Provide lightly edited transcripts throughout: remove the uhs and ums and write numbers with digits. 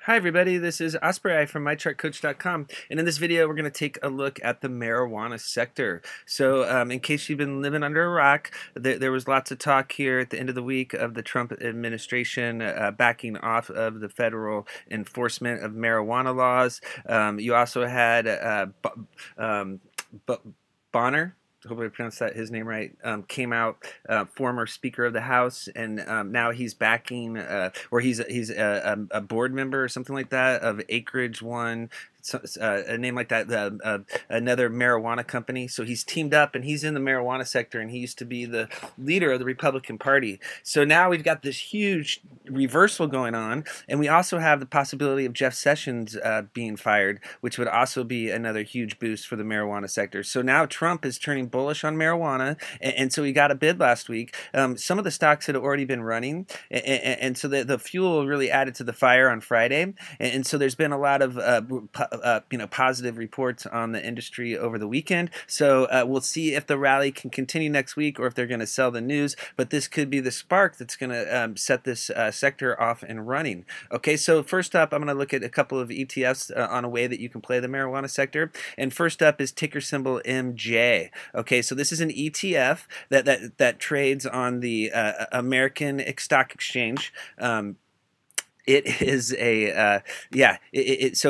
Hi everybody, this is Aphria from MyChartCoach.com, and in this video we're going to take a look at the marijuana sector. So in case you've been living under a rock, there was lots of talk here at the end of the week of the Trump administration backing off of the federal enforcement of marijuana laws. You also had Bonner, hopefully I pronounced his name right, came out, former Speaker of the House, and now he's backing, or he's a board member or something like that of Acreage One, a name like that, another marijuana company. So he's teamed up and he's in the marijuana sector, and he used to be the leader of the Republican Party. So now we've got this huge reversal going on, and we also have the possibility of Jeff Sessions being fired, which would also be another huge boost for the marijuana sector. So now Trump is turning bullish on marijuana, and so he got a bid last week. Some of the stocks had already been running, and so the fuel really added to the fire on Friday, and so there's been a lot of positive reports on the industry over the weekend. So we'll see if the rally can continue next week or if they're going to sell the news. But this could be the spark that's going to set this sector off and running. Okay, so first up, I'm going to look at a couple of ETFs on a way that you can play the marijuana sector. And first up is ticker symbol MJ. Okay, so this is an ETF that trades on the American Stock Exchange. It is a it's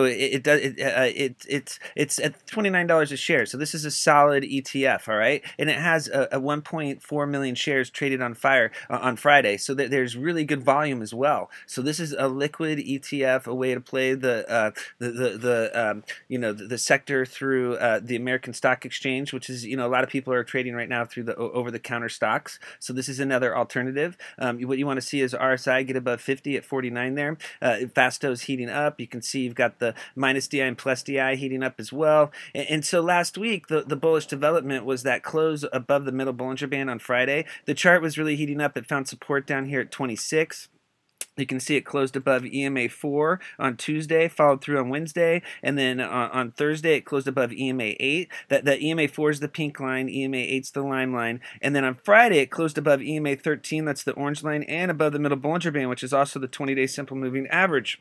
at $29 a share. So this is a solid ETF, all right, and it has a 1.4 million shares traded on Friday. So that there's really good volume as well. So this is a liquid ETF, a way to play the sector through the American Stock Exchange, which is, a lot of people are trading right now through the over-the-counter stocks. So this is another alternative. What you want to see is RSI get above 50 at 49 there. Fasto's heating up. You can see you've got the minus DI and plus DI heating up as well. And so last week, the bullish development was that close above the middle Bollinger Band on Friday. The chart was really heating up. It found support down here at 26. You can see it closed above EMA 4 on Tuesday, followed through on Wednesday, and then on Thursday it closed above EMA 8. The EMA 4 is the pink line, EMA 8 is the lime line, and then on Friday it closed above EMA 13, that's the orange line, and above the middle Bollinger Band, which is also the 20-day simple moving average.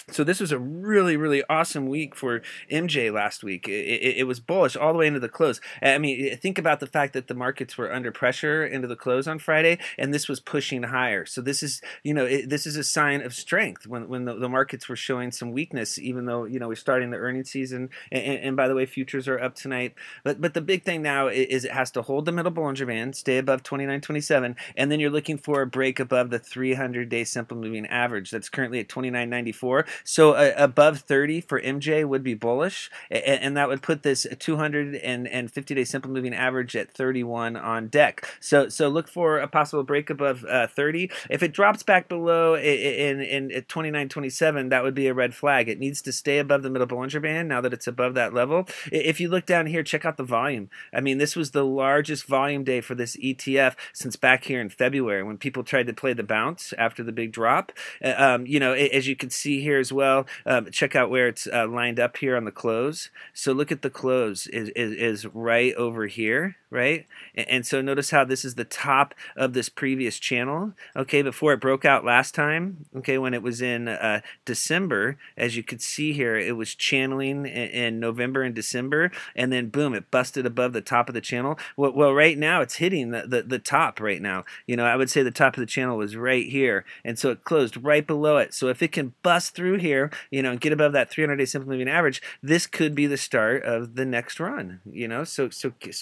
So this was a really, really awesome week for MJ last week. It was bullish all the way into the close. I mean, think about the fact that the markets were under pressure into the close on Friday, and this was pushing higher. So this is, this is a sign of strength when the markets were showing some weakness, even though, we're starting the earnings season. And by the way, futures are up tonight. But the big thing now is it has to hold the middle Bollinger Band, stay above 29.27, and then you're looking for a break above the 300-day simple moving average. That's currently at 29.94. So above 30 for MJ would be bullish, and that would put this 250-day simple moving average at 31 on deck. So look for a possible break above 30. If it drops back below in at 29.27, that would be a red flag. It needs to stay above the middle Bollinger Band now that it's above that level. If you look down here, check out the volume. I mean, this was the largest volume day for this ETF since back here in February when people tried to play the bounce after the big drop. As you can see here as well, check out where it's lined up here on the close. So look at the close is right over here, right? And so notice how this is the top of this previous channel, okay, before it broke out last time, okay, when it was in December. As you could see here, it was channeling in November and December, and then boom, it busted above the top of the channel. Well, right now it's hitting the top right now. I would say the top of the channel was right here, and so it closed right below it. So if it can bust through here, and get above that 300-day simple moving average, this could be the start of the next run. So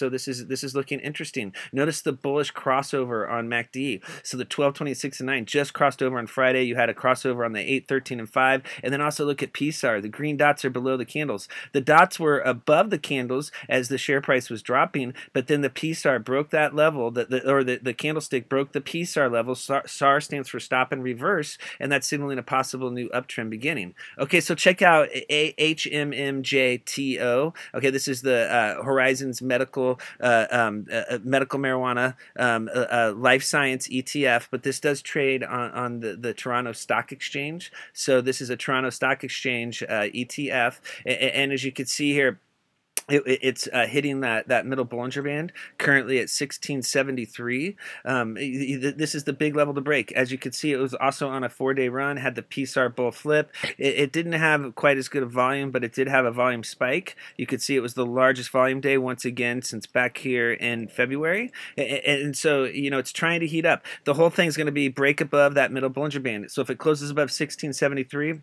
this is looking interesting. Notice the bullish crossover on MACD. So the 12, 26, and 9 just crossed over on Friday. You had a crossover on the 8, 13, and 5. And then also look at PSAR. The green dots are below the candles. The dots were above the candles as the share price was dropping, but then the PSAR broke that level, the candlestick broke the PSAR level. SAR stands for stop and reverse, and that's signaling a possible new uptrend beginning. Okay, so check out HMMJ.TO. Okay, this is the Horizons medical marijuana life science ETF, but this does trade on the Toronto Stock Exchange. So this is a Toronto Stock Exchange ETF, and as you can see here, It's hitting that middle Bollinger Band currently at 1673. This is the big level to break. As you can see, it was also on a 4-day run, had the PSAR bull flip. It didn't have quite as good a volume, but it did have a volume spike. You could see it was the largest volume day once again since back here in February. And so, it's trying to heat up. The whole thing's going to be break above that middle Bollinger Band. So if it closes above 1673,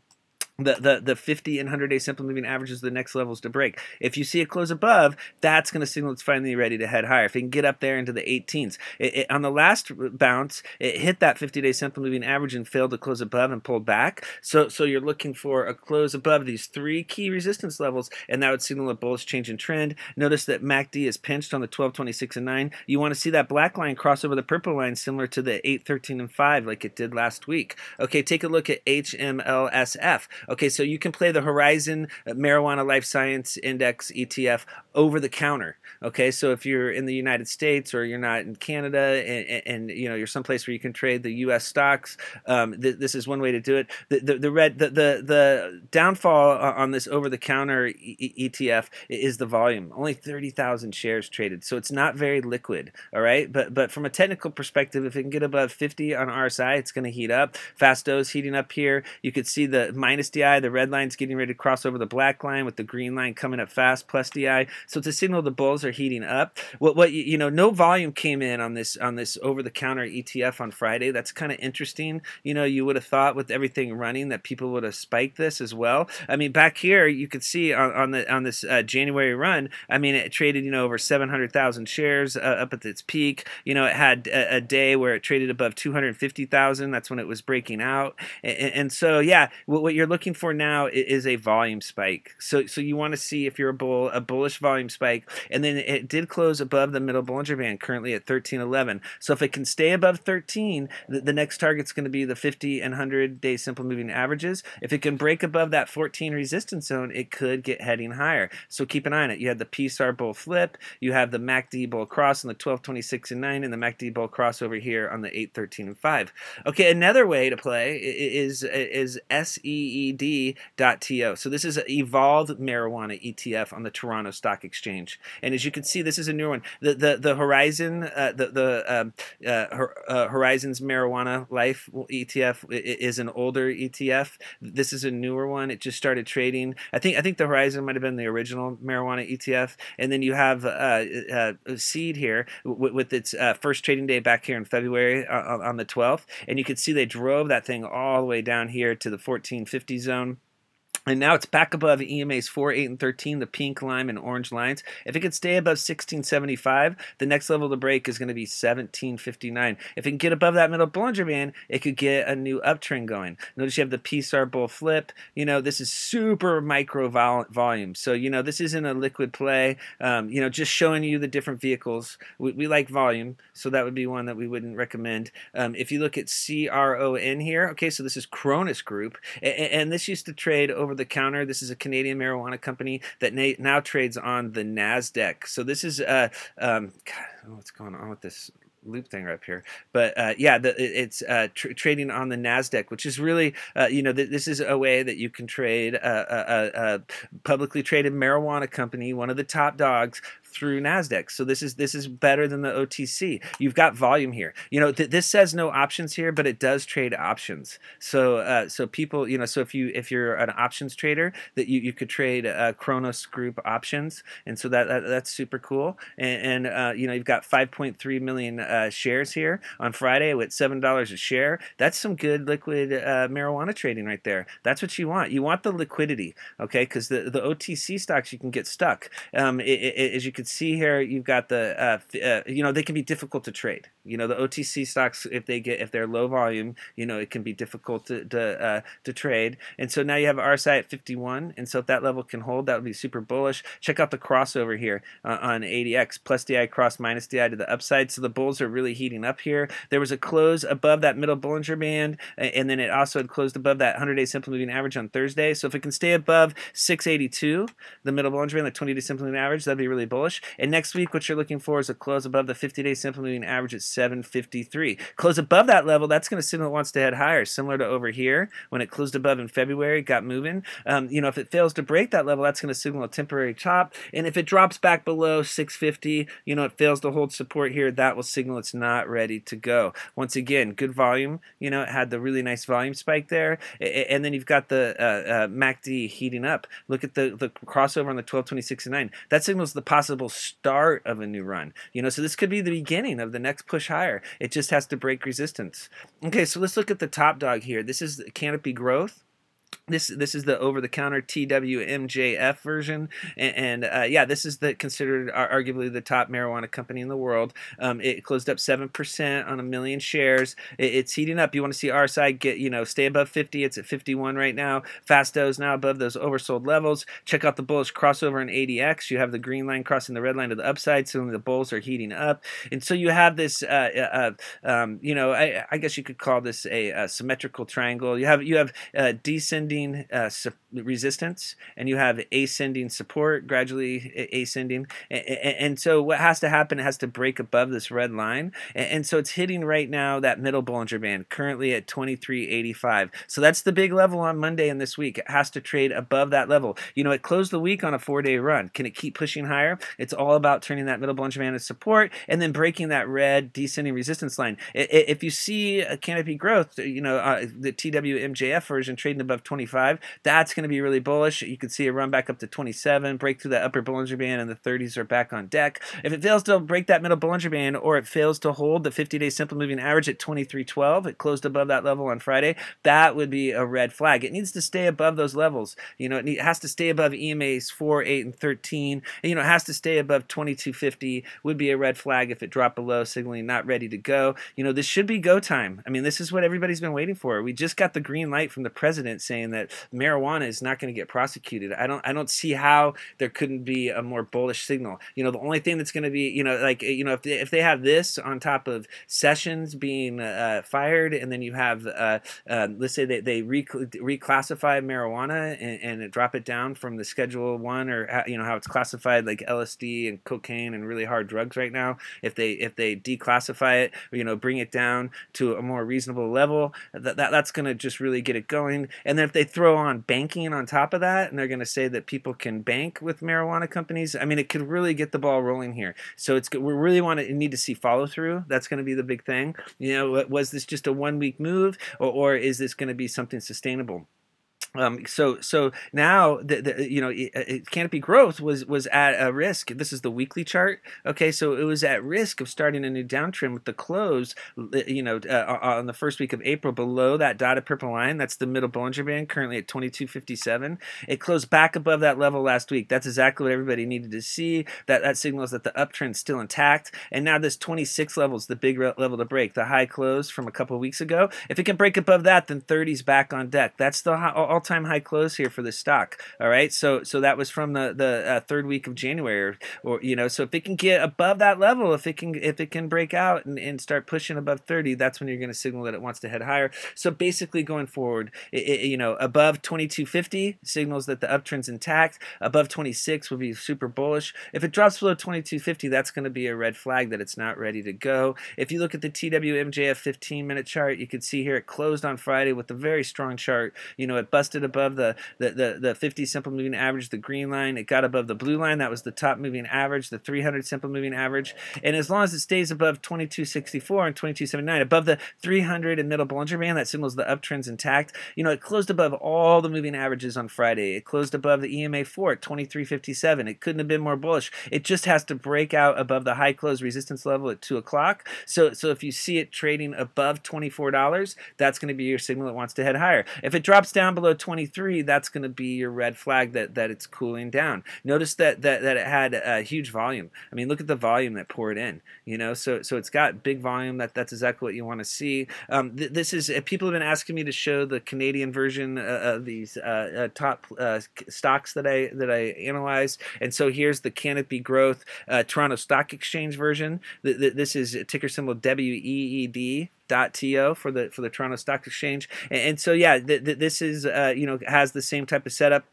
the 50 and 100-day simple moving averages, the next levels to break. If you see it close above, that's going to signal it's finally ready to head higher. If it can get up there into the 18s. On the last bounce, it hit that 50-day simple moving average and failed to close above and pulled back. So you're looking for a close above these 3 key resistance levels, and that would signal a bullish change in trend. Notice that MACD is pinched on the 12, 26, and 9. You want to see that black line cross over the purple line similar to the 8, 13, and 5 like it did last week. Okay, take a look at HMLSF. Okay, so you can play the Horizon Marijuana Life Science Index ETF over the counter. Okay, so if you're in the United States or you're not in Canada and you're someplace where you can trade the U.S. stocks, this is one way to do it. The downfall on this over the counter ETF is the volume. Only 30,000 shares traded, so it's not very liquid. All right, but from a technical perspective, if it can get above 50 on RSI, it's going to heat up. Fasto's heating up here. You could see the minus DI, the red line's getting ready to cross over the black line with the green line coming up fast, plus DI. So it's a signal the bulls are heating up. No volume came in on this over-the-counter ETF on Friday. That's kind of interesting. You would have thought with everything running that people would have spiked this as well. I mean, back here you could see on this January run. I mean, it traded over 700,000 shares up at its peak. It had a day where it traded above 250,000. That's when it was breaking out. And so yeah, what you're looking for now is a volume spike. So you want to see if you're a bullish volume spike, and then it did close above the middle Bollinger Band currently at 1311. So if it can stay above 13, the next target's going to be the 50 and 100-day simple moving averages. If it can break above that 14 resistance zone, it could get heading higher. So keep an eye on it. You have the PSAR bull flip, you have the MACD bull cross on the 12, 26, and 9, and the MACD bull cross over here on the 8, 13, and 5. Okay, another way to play is SEED.TO. So this is an evolved marijuana ETF on the Toronto Stock Exchange. And as you can see, this is a newer one. The Horizon, Horizon's Marijuana Life ETF is an older ETF. This is a newer one. It just started trading. I think the Horizon might have been the original marijuana ETF. And then you have Seed here with its first trading day back here in February on the 12th. And you can see they drove that thing all the way down here to the 1450 zone. And now it's back above EMA's 4, 8, and 13, the pink, lime, and orange lines. If it could stay above 1675, the next level to break is going to be 1759. If it can get above that middle Bollinger Band, it could get a new uptrend going. Notice you have the PSAR bull flip. This is super micro volume. So, this isn't a liquid play. Just showing you the different vehicles. We like volume, so that would be one that we wouldn't recommend. If you look at CRON here, okay, so this is Cronos Group, and this used to trade over the counter. This is a Canadian marijuana company that now trades on the NASDAQ. So this is God, what's going on with this loop thing right up here, but yeah, it's trading on the NASDAQ, which is really this is a way that you can trade a publicly traded marijuana company, one of the top dogs, through NASDAQ. So this is better than the OTC. You've got volume here. This says no options here, but it does trade options. So people, so if you're an options trader, that you could trade Cronos Group options, and so that's super cool. And you've got 5.3 million shares here on Friday with $7 a share. That's some good liquid marijuana trading right there. That's what you want. You want the liquidity, okay? Because the OTC stocks, you can get stuck. As you can see here, you've got the they can be difficult to trade. The OTC stocks, if they're low volume, it can be difficult to trade. And so now you have RSI at 51, and so if that level can hold, that would be super bullish. Check out the crossover here on ADX, plus DI cross, minus DI to the upside. So the bulls are really heating up here. There was a close above that middle Bollinger Band, and then it also had closed above that 100-day simple moving average on Thursday. So if it can stay above 682, the middle Bollinger Band, the 20-day simple moving average, that'd be really bullish. bullish. And next week, what you're looking for is a close above the 50-day simple moving average at 753. Close above that level, that's going to signal it wants to head higher, similar to over here when it closed above in February, got moving. If it fails to break that level, that's going to signal a temporary chop. And if it drops back below 650, it fails to hold support here, that will signal it's not ready to go. Once again, good volume. It had the really nice volume spike there. And then you've got the MACD heating up. Look at the crossover on the 1226 and 9. That signals the possible start of a new run. So this could be the beginning of the next push higher. It just has to break resistance. Okay, so let's look at the top dog here. This is Canopy Growth. This is the over-the-counter TWMJF version, and yeah, this is considered arguably the top marijuana company in the world. It closed up 7% on 1 million shares. It's heating up. You want to see RSI get stay above 50. It's at 51 right now. Fasto is now above those oversold levels. Check out the bullish crossover in ADX. You have the green line crossing the red line to the upside, so the bulls are heating up, and so you have this. I guess you could call this a symmetrical triangle. You have descending resistance, and you have ascending support, gradually ascending, and so what has to happen, it has to break above this red line, and so it's hitting right now that middle Bollinger Band, currently at 2385. So that's the big level on Monday and this week. It has to trade above that level. It closed the week on a 4-day run. Can it keep pushing higher? It's all about turning that middle Bollinger Band into support and then breaking that red descending resistance line. If you see a Canopy Growth, the TWMJF version trading above 25, that's going to be really bullish. You can see a run back up to 27, break through that upper Bollinger Band, and the 30s are back on deck. If it fails to break that middle Bollinger Band, or it fails to hold the 50-day simple moving average at 2312, it closed above that level on Friday, that would be a red flag. It needs to stay above those levels. It has to stay above EMAs 4, 8, and 13. And, it has to stay above 2250, would be a red flag if it dropped below, signaling not ready to go. This should be go time. I mean, this is what everybody's been waiting for. We just got the green light from the president saying that marijuana is not going to get prosecuted. I don't see how there couldn't be a more bullish signal. The only thing that's going to be, if they have this on top of Sessions being fired, and then you have, let's say they reclassify marijuana and drop it down from the Schedule 1, or how it's classified, like LSD and cocaine and really hard drugs right now. If they declassify it, bring it down to a more reasonable level, that's going to just really get it going. And then if they throw on banking on top of that, and they're going to say that people can bank with marijuana companies, I mean, it could really get the ball rolling here. So we really need to see follow through. That's going to be the big thing. Was this just a 1-week move, or is this going to be something sustainable? So now Canopy Growth was at a risk. This is the weekly chart. Okay, so it was at risk of starting a new downtrend with the close, on the first week of April below that dotted purple line. That's the middle Bollinger Band, currently at 2257. It closed back above that level last week. That's exactly what everybody needed to see. That signals that the uptrend's still intact. And now this 26 level is the big level to break. The high close from a couple of weeks ago. If it can break above that, then 30's back on deck. That's the all-time high close here for the stock. All right, so that was from the third week of January, or so if it can get above that level, if it can break out and start pushing above 30, that's when you're going to signal that it wants to head higher. So basically, going forward, above 2250 signals that the uptrend's intact. Above 26 would be super bullish. If it drops below 2250, that's going to be a red flag that it's not ready to go. If you look at the TWMJF 15-minute chart, you can see here it closed on Friday with a very strong chart. It busted above the 50 simple moving average, the green line. It got above the blue line. That was the top moving average, the 300 simple moving average. And as long as it stays above 2264 and 2279, above the 300 and middle Bollinger Band, that signals the uptrend's intact. It closed above all the moving averages on Friday. It closed above the EMA 4 at 2357. It couldn't have been more bullish. It just has to break out above the high close resistance level at 2 o'clock. So if you see it trading above $24, that's going to be your signal it wants to head higher. If it drops down below 23, that's going to be your red flag that it's cooling down. Notice that it had a huge volume. I mean, look at the volume that poured in. So it's got big volume. That's exactly what you want to see. This is people have been asking me to show the Canadian version of these top stocks that I analyzed, and so here's the Canopy Growth Toronto Stock Exchange version. This is ticker symbol WEED.TO for the Toronto Stock Exchange, and so yeah, this is has the same type of setup.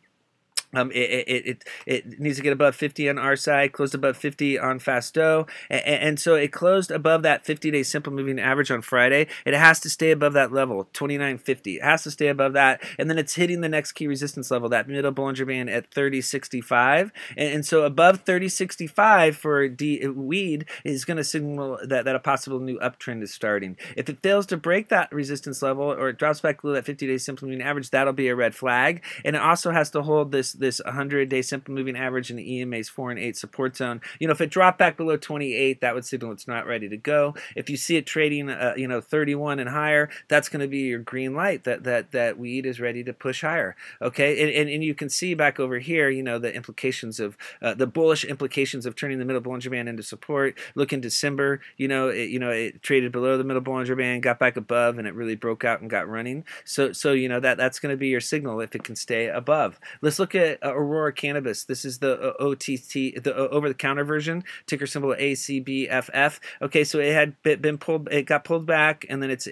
It needs to get above 50 on our side, closed above 50 on Fasto, and so it closed above that 50-day simple moving average on Friday. It has to stay above that level, 29.50. It has to stay above that, and then it's hitting the next key resistance level, that middle Bollinger Band at 30.65, and so above 30.65 for weed is going to signal that a possible new uptrend is starting. If it fails to break that resistance level or it drops back below that 50-day simple moving average, that'll be a red flag, and it also has to hold this 100-day simple moving average in the EMA's 4 and 8 support zone. You know, if it dropped back below 28, that would signal it's not ready to go. If you see it trading, 31 and higher, that's going to be your green light that weed is ready to push higher. Okay, and you can see back over here, you know, the implications of the bullish implications of turning the middle Bollinger Band into support. Look in December, it traded below the middle Bollinger Band, got back above, and it really broke out and got running. So that's going to be your signal if it can stay above. Let's look at Aurora Cannabis. This is the OTC, the over-the-counter version, ticker symbol ACBFF. Okay, so it had been pulled, it got pulled back, and then it's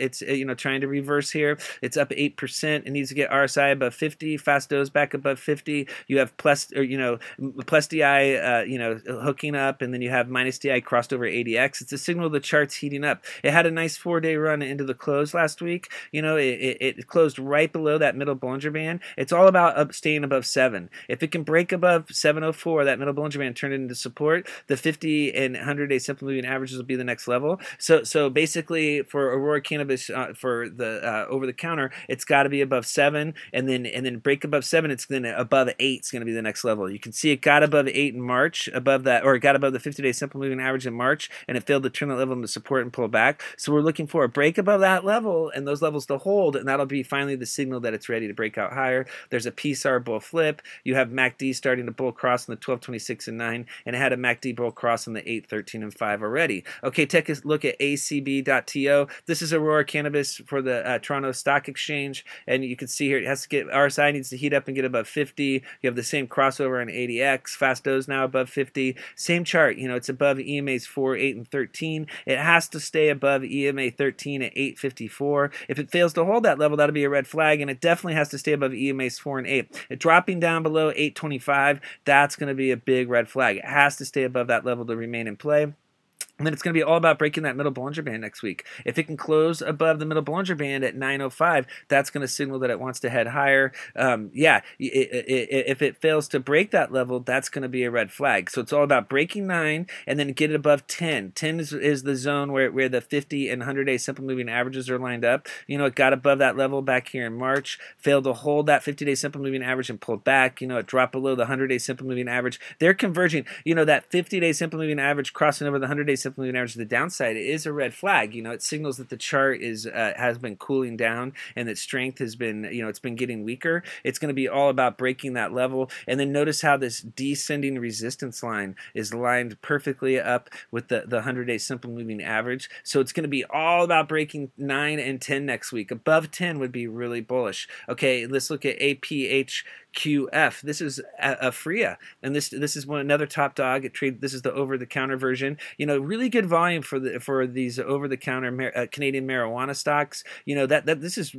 trying to reverse here. It's up 8%. It needs to get RSI above 50. Fasto's back above 50. You have plus DI, hooking up, and then you have minus DI crossed over ADX. It's a signal the chart's heating up. It had a nice 4-day run into the close last week. It closed right below that middle Bollinger Band. It's all about staying above 7. If it can break above 704, that middle Bollinger Band turned into support, the 50 and 100-day simple moving averages will be the next level. So basically, for Aurora Cannabis, for the over-the-counter, it's got to be above 7, and then break above 7. It's then above 8 is going to be the next level. You can see it got above 8 in March, above that, or it got above the 50-day simple moving average in March, and it failed to turn that level into support and pull back. So we're looking for a break above that level and those levels to hold, and that'll be finally the signal that it's ready to break out higher. There's a PSAR bull flip. You have MACD starting to bull cross in the 12, 26, and 9, and it had a MACD bull cross in the 8, 13, and 5 already. Okay, take a look at ACB.TO. This is Aurora Cannabis for the Toronto Stock Exchange, and you can see here it has to get, RSI needs to heat up and get above 50. You have the same crossover on ADX. Fasto's now above 50. Same chart, it's above EMA's 4, 8, and 13. It has to stay above EMA 13 at 854. If it fails to hold that level, that'll be a red flag, and it definitely has to stay above EMA's 4 and 8. Dropping down below 825, that's going to be a big red flag. It has to stay above that level to remain in play. And then it's going to be all about breaking that middle Bollinger Band next week. If it can close above the middle Bollinger Band at 905, that's going to signal that it wants to head higher. If it fails to break that level, that's going to be a red flag. So it's all about breaking 9 and then get it above 10. 10 is the zone where the 50 and 100-day simple moving averages are lined up. It got above that level back here in March, failed to hold that 50-day simple moving average and pulled back. It dropped below the 100-day simple moving average. They're converging. That 50-day simple moving average crossing over the 100-day simple moving average to the downside is a red flag. It signals that the chart has been cooling down and that strength has been, it's been getting weaker. It's going to be all about breaking that level. And then notice how this descending resistance line is lined perfectly up with the 100-day simple moving average. So it's going to be all about breaking 9 and 10 next week. Above 10 would be really bullish. Okay, let's look at APHQF. This is Aphria, and this is another top dog at trade. This is the over-the-counter version. Really good volume for these over-the-counter Canadian marijuana stocks. This is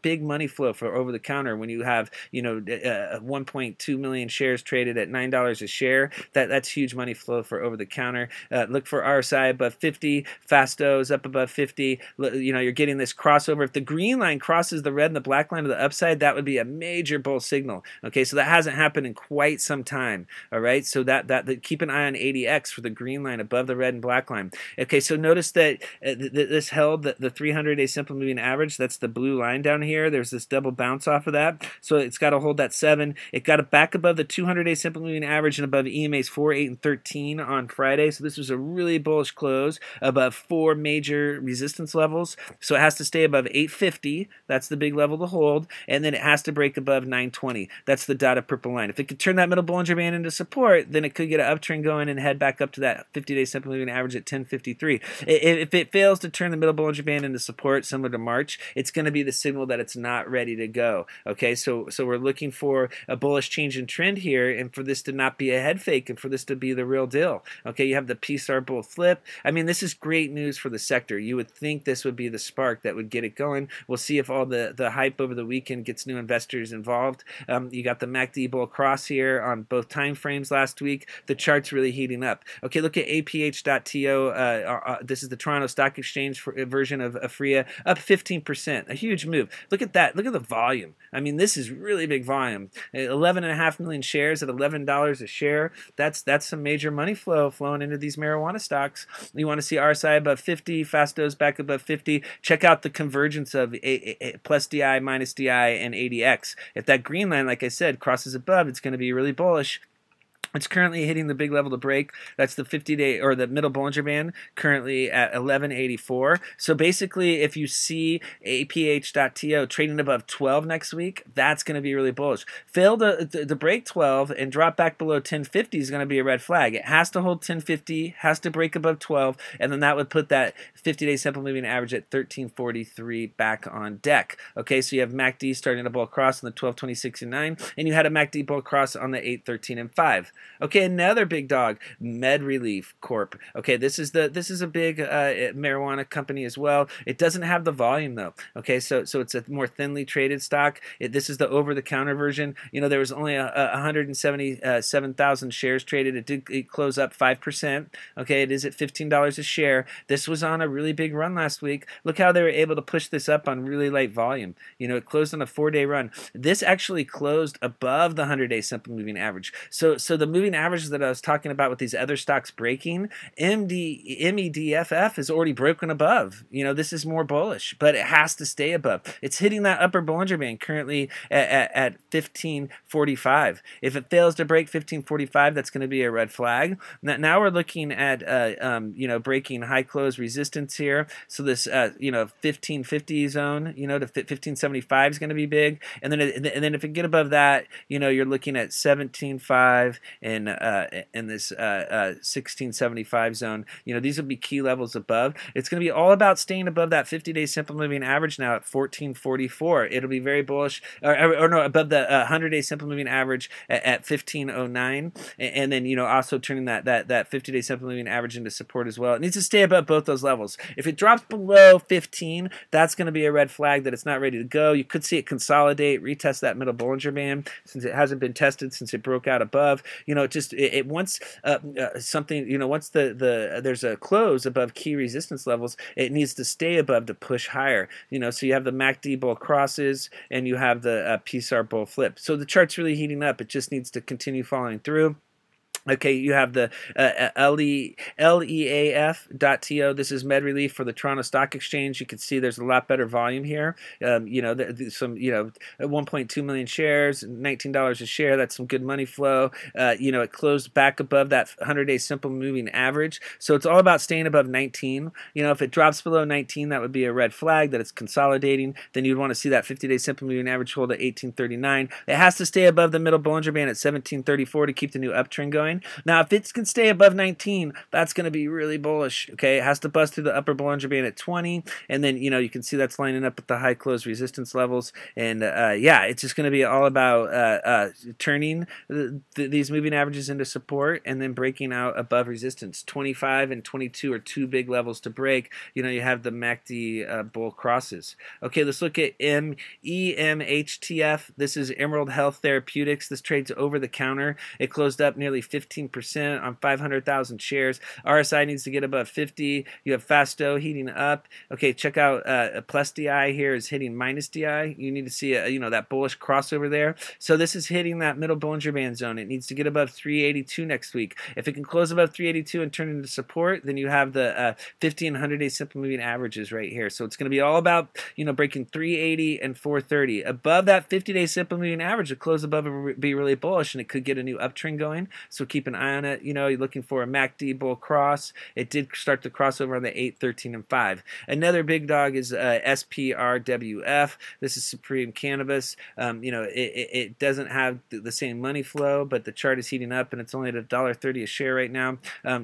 big money flow for over-the-counter when you have 1.2 million shares traded at $9 a share. That's huge money flow for over-the-counter. Look for RSI above 50. Fasto's up above 50. You're getting this crossover. If the green line crosses the red and the black line to the upside, that would be a major bull signal. Okay, so that hasn't happened in quite some time. All right, so that keep an eye on ADX for the green line above the red and black line. Okay, so notice that this held the 300-day simple moving average. That's the blue line down here. There's this double bounce off of that, so it's got to hold that 7. It got it back above the 200-day simple moving average and above EMA's 4, 8, and 13 on Friday. So this was a really bullish close above 4 major resistance levels. So it has to stay above 850. That's the big level to hold, and then it has to break above 920. That's the dotted purple line. If it could turn that middle Bollinger Band into support, then it could get an uptrend going and head back up to that 50-day simple moving average average at 1053. If it fails to turn the middle Bollinger Band into support, similar to March, it's going to be the signal that it's not ready to go. Okay, so we're looking for a bullish change in trend here, and for this to not be a head fake, and for this to be the real deal. Okay, you have the PSAR bull flip. I mean, this is great news for the sector. You would think this would be the spark that would get it going. We'll see if all the hype over the weekend gets new investors involved. You got the MACD bull cross here on both time frames last week. The chart's really heating up. Okay, look at APH.TO. This is the Toronto Stock Exchange version of Aphria, up 15%. A huge move. Look at that. Look at the volume. I mean, this is really big volume. 11.5 million shares at $11 a share. That's some major money flowing into these marijuana stocks. You want to see RSI above 50, Fastos back above 50. Check out the convergence of plus DI, minus DI, and ADX. If that green line, like I said, crosses above, it's going to be really bullish. It's currently hitting the big level to break. That's the 50-day or the middle Bollinger Band, currently at 1184. So basically, if you see APH.TO trading above 12 next week, that's going to be really bullish. Fail to break 12 and drop back below 1050 is going to be a red flag. It has to hold 1050, has to break above 12, and then that would put that 50-day simple moving average at 1343 back on deck. Okay, so you have MACD starting a bull cross on the 1226 and 9, and you had a MACD bull cross on the 813 and 5. Okay, another big dog, MedReleaf Corp. Okay, this is a big marijuana company as well. It doesn't have the volume though. Okay, so it's a more thinly traded stock. This is the over-the-counter version. You know, there was only 177,000 shares traded. It did close up 5%. Okay, it is at $15 a share. This was on a really big run last week. Look how they were able to push this up on really light volume. You know, it closed on a 4-day run. This actually closed above the 100-day simple moving average. So the moving averages that I was talking about with these other stocks breaking, MEDFF is already broken above. You know, this is more bullish, but it has to stay above. It's hitting that upper Bollinger Band currently at 1545. If it fails to break 1545, that's going to be a red flag. Now we're looking at you know, breaking high close resistance here. So this you know, 1550 zone, you know, to 1575 is going to be big, and then if it get above that, you know, you're looking at 17.5 in this 1675 zone. You know, these will be key levels above. It's going to be all about staying above that 50-day simple moving average now at 1444. It'll be very bullish, or no, above the 100-day simple moving average at 1509, and then, you know, also turning that 50-day simple moving average into support as well. It needs to stay above both those levels. If it drops below 15, that's going to be a red flag that it's not ready to go. You could see it consolidate, retest that middle Bollinger Band since it hasn't been tested since it broke out above. You know, it once something, you know, once there's a close above key resistance levels, it needs to stay above to push higher. You know, so you have the MACD bull crosses and you have the PSAR bull flip. So the chart's really heating up. It just needs to continue following through. Okay, you have the LEAF.TO. This is MedReleaf for the Toronto Stock Exchange. You can see there's a lot better volume here. You know, some, you know, 1.2 million shares, $19 a share. That's some good money flow. You know, it closed back above that 100-day simple moving average. So it's all about staying above 19. You know, if it drops below 19, that would be a red flag that it's consolidating. Then you'd want to see that 50-day simple moving average hold at 1839. It has to stay above the middle Bollinger Band at 1734 to keep the new uptrend going. Now, if it can stay above 19, that's going to be really bullish. Okay, it has to bust through the upper Bollinger Band at 20, and then, you know, you can see that's lining up with the high close resistance levels. And yeah, it's just going to be all about turning these moving averages into support and then breaking out above resistance. 25 and 22 are two big levels to break. You know, you have the MACD bull crosses. Okay, let's look at EMHTF. This is Emerald Health Therapeutics. This trades over the counter. It closed up nearly 15% on 500,000 shares. RSI needs to get above 50. You have Fasto heating up. Okay, check out plus DI here is hitting minus DI. You need to see you know, that bullish crossover there. So this is hitting that middle Bollinger Band zone. It needs to get above 382 next week. If it can close above 382 and turn into support, then you have the 50 and 100-day simple moving averages right here. So it's going to be all about, you know, breaking 380 and 430. Above that 50-day simple moving average, it close above and be really bullish, and it could get a new uptrend going. So keep an eye on it. You know, you're looking for a MACD bull cross. It did start to cross over on the 8, 13, and 5. Another big dog is SPRWF. This is Supreme Cannabis. You know, it doesn't have the same money flow, but the chart is heating up, and it's only at $1.30 a share right now.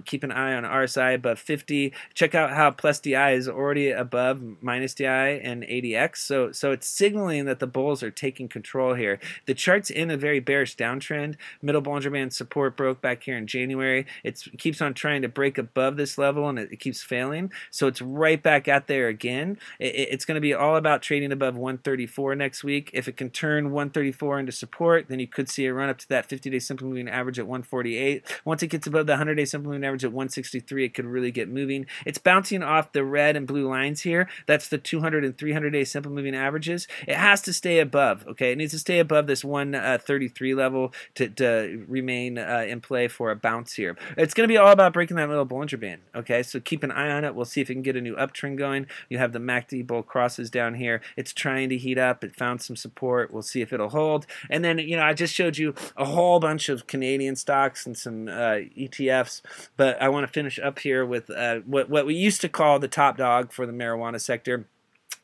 Keep an eye on RSI above 50. Check out how plus DI is already above minus DI and ADX. So it's signaling that the bulls are taking control here. The chart's in a very bearish downtrend. Middle Bollinger Band support broke back here in January. It keeps on trying to break above this level, and it keeps failing. So it's right back at there again. It's going to be all about trading above 134 next week. If it can turn 134 into support, then you could see a run up to that 50-day simple moving average at 148. Once it gets above the 100-day simple moving average at 163, it could really get moving. It's bouncing off the red and blue lines here. That's the 200 and 300-day simple moving averages. It has to stay above, okay? It needs to stay above this 133 level to remain in play for a bounce here. It's going to be all about breaking that middle Bollinger Band, okay? So keep an eye on it. We'll see if it can get a new uptrend going. You have the MACD bull crosses down here. It's trying to heat up. It found some support. We'll see if it'll hold. And then, you know, I just showed you a whole bunch of Canadian stocks and some ETFs, but I want to finish up here with what we used to call the top dog for the marijuana sector.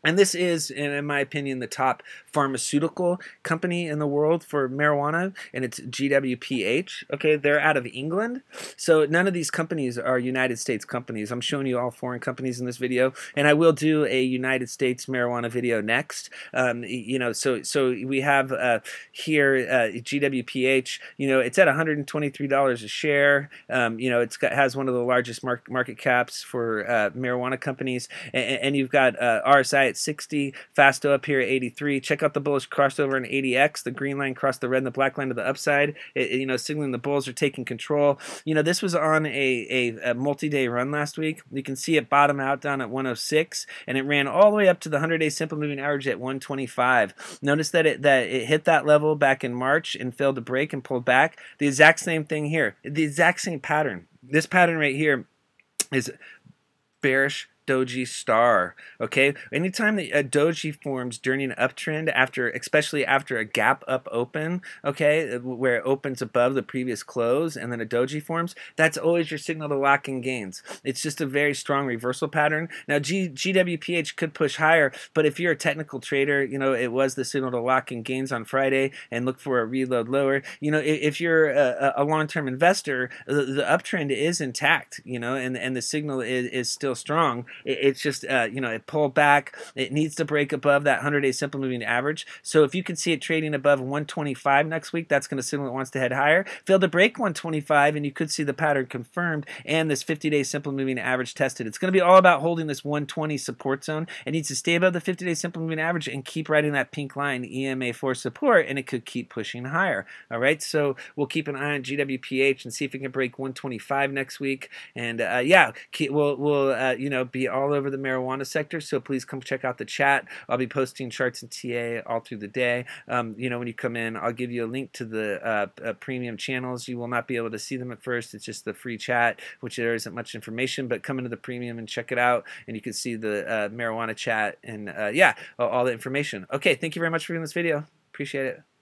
And this is, in my opinion, the top pharmaceutical company in the world for marijuana, and it's GWPH. Okay, they're out of England. So none of these companies are United States companies. I'm showing you all foreign companies in this video, and I will do a United States marijuana video next. You know, so we have here GWPH. You know, it's at $123 a share. You know, has one of the largest market caps for marijuana companies, and you've got RSI at 60, Fasto up here at 83. Check out the bullish crossover in ADX. The green line crossed the red and the black line to the upside. You know, signaling the bulls are taking control. You know, this was on a multi-day run last week. You can see it bottom out down at 106, and it ran all the way up to the 100-day simple moving average at 125. Notice that it hit that level back in March and failed to break and pulled back. The exact same thing here. The exact same pattern. This pattern right here is bearish doji star. Okay, anytime that a doji forms during an uptrend, especially after a gap up open, okay, where it opens above the previous close and then a doji forms, that's always your signal to lock in gains. It's just a very strong reversal pattern. Now GWPH could push higher, but if you're a technical trader, you know, it was the signal to lock in gains on Friday and look for a reload lower. You know, if you're a long-term investor, the uptrend is intact, you know, and the signal is still strong. It's just, you know, it pulled back. It needs to break above that 100-day simple moving average. So if you can see it trading above 125 next week, that's going to signal it wants to head higher. Failed to break 125, and you could see the pattern confirmed and this 50-day simple moving average tested. It's going to be all about holding this 120 support zone. It needs to stay above the 50-day simple moving average and keep riding that pink line, EMA for support, and it could keep pushing higher. All right, so we'll keep an eye on GWPH and see if it can break 125 next week. And yeah, we'll you know, be all over the marijuana sector, so please come check out the chat. I'll be posting charts and TA all through the day. You know, when you come in, I'll give you a link to the premium channels. You will not be able to see them at first. It's just the free chat, which there isn't much information, but come into the premium and check it out, and you can see the marijuana chat and yeah, all the information. Okay, thank you very much for viewing this video. Appreciate it.